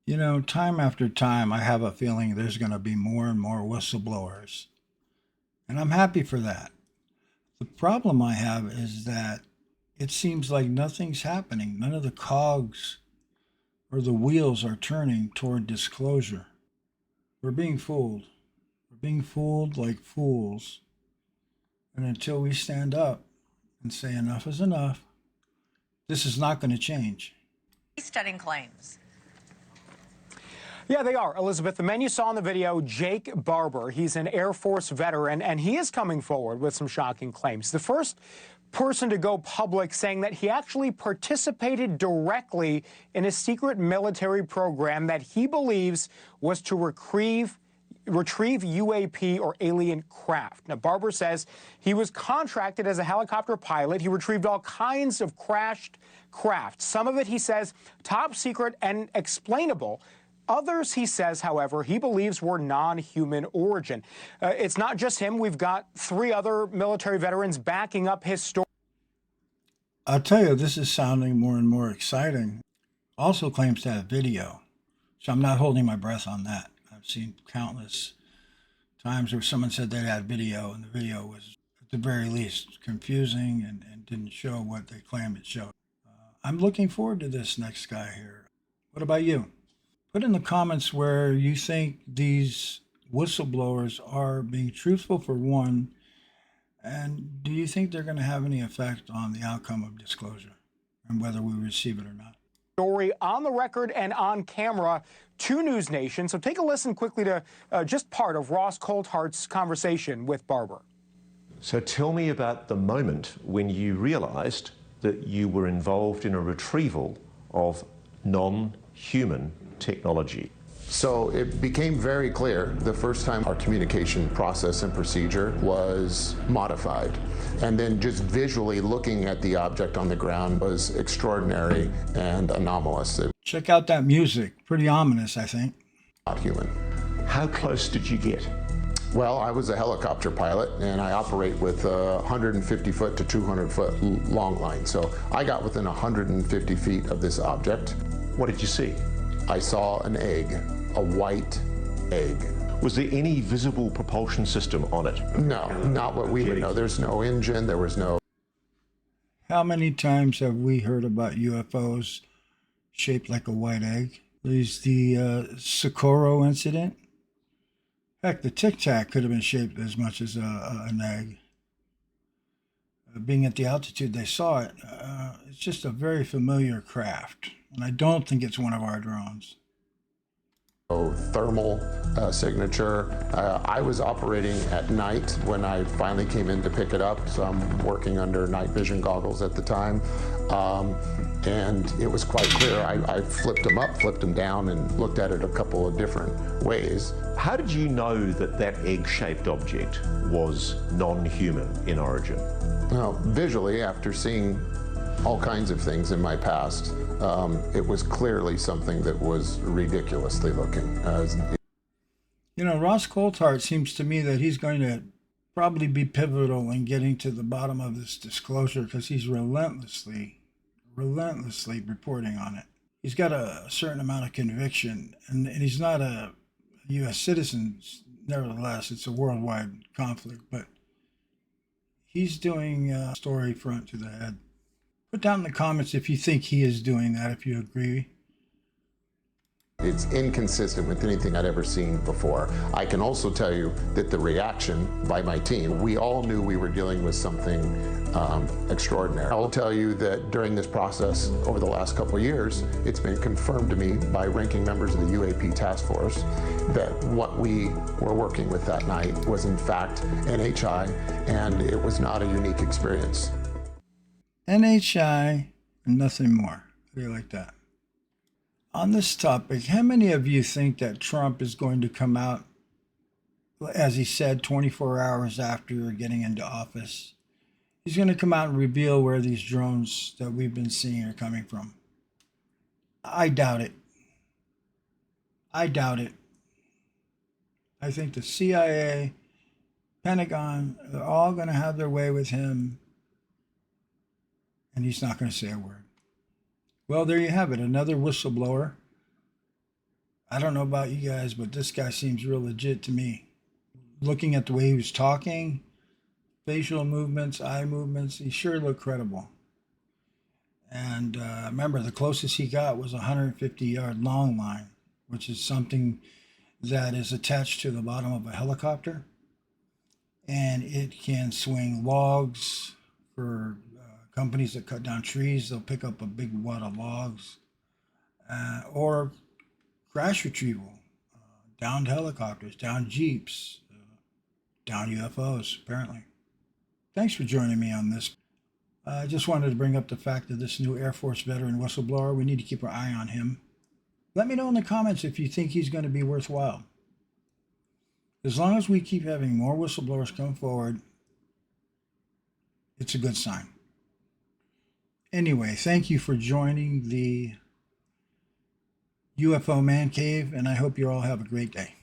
You know, time after time, I have a feeling there's going to be more and more whistleblowers. And I'm happy for that. The problem I have is that it seems like nothing's happening. None of the cogs or the wheels are turning toward disclosure. We're being fooled. We're being fooled like fools. And until we stand up and say enough is enough, this is not going to change. Stunning claims. Yeah, they are. Elizabeth, the man you saw in the video, Jake Barber, he's an Air Force veteran, and he is coming forward with some shocking claims. The first person to go public saying that he actually participated directly in a secret military program that he believes was to retrieve UAP or alien craft. Now, Barber says he was contracted as a helicopter pilot. He retrieved all kinds of crashed craft. Some of it, he says, top secret and explainable. Others, he says, however, he believes were non-human origin. It's not just him. We've got 3 other military veterans backing up his story. I'll tell you, this is sounding more and more exciting. Also claims to have video, so I'm not holding my breath on that. I've seen countless times where someone said they had video, and the video was, at the very least, confusing and didn't show what they claimed it showed. I'm looking forward to this next guy here. What about you? Put in the comments where you think these whistleblowers are being truthful, for one, and do you think they're going to have any effect on the outcome of disclosure and whether we receive it or not? Story on the record and on camera to News Nation. So take a listen quickly to just part of Ross Coulthart's conversation with Barber. So tell me about the moment when you realized that you were involved in a retrieval of non-human technology. So it became very clear the first time our communication process and procedure was modified. And then just visually looking at the object on the ground was extraordinary and anomalous. Check out that music. Pretty ominous, I think. Not human. How close did you get? Well, I was a helicopter pilot, and I operate with 150 foot to 200 foot long line. So I got within 150 feet of this object. What did you see? I saw an egg, a white egg. Was there any visible propulsion system on it? No, not what we would know. There's no engine, there was no... How many times have we heard about UFOs shaped like a white egg? There's the Socorro incident. Heck, the Tic Tac could have been shaped as much as an egg. Being at the altitude they saw it, it's just a very familiar craft. And I don't think it's one of our drones. Thermal signature. I was operating at night when I finally came in to pick it up, so I'm working under night vision goggles at the time. And it was quite clear. I flipped them up, flipped them down, and looked at it a couple of different ways. How did you know that that egg-shaped object was non-human in origin? Well, visually, after seeing all kinds of things in my past, it was clearly something that was ridiculously looking. You know, Ross Coulthart seems to me that he's going to probably be pivotal in getting to the bottom of this disclosure, because he's relentlessly reporting on it. He's got a certain amount of conviction, and he's not a U.S. citizen. Nevertheless, it's a worldwide conflict, but he's doing a story front to the head. Put down in the comments if you think he is doing that, if you agree. It's inconsistent with anything I'd ever seen before. I can also tell you that the reaction by my team, we all knew we were dealing with something extraordinary. I'll tell you that during this process over the last couple of years, it's been confirmed to me by ranking members of the UAP task force that what we were working with that night was in fact NHI, and it was not a unique experience. NHI and nothing more. How do you like that? On this topic, how many of you think that Trump is going to come out, as he said, 24 hours after getting into office? He's going to come out and reveal where these drones that we've been seeing are coming from. I doubt it. I doubt it. I think the CIA, Pentagon, they're all going to have their way with him, and he's not going to say a word. Well, there you have it, another whistleblower I don't know about you guys, but this guy seems real legit to me. Looking at the way he was talking, facial movements, eye movements, he sure looked credible. And remember, the closest he got was a 150-yard long line, which is something that is attached to the bottom of a helicopter. And it can swing logs for companies that cut down trees. They'll pick up a big wad of logs. Or crash retrieval, downed helicopters, downed jeeps, downed UFOs, apparently. Thanks for joining me on this. I just wanted to bring up the fact that this new Air Force veteran whistleblower, we need to keep our eye on him. Let me know in the comments if you think he's going to be worthwhile. As long as we keep having more whistleblowers come forward, it's a good sign. Anyway, thank you for joining the UFO Man Cave, and I hope you all have a great day.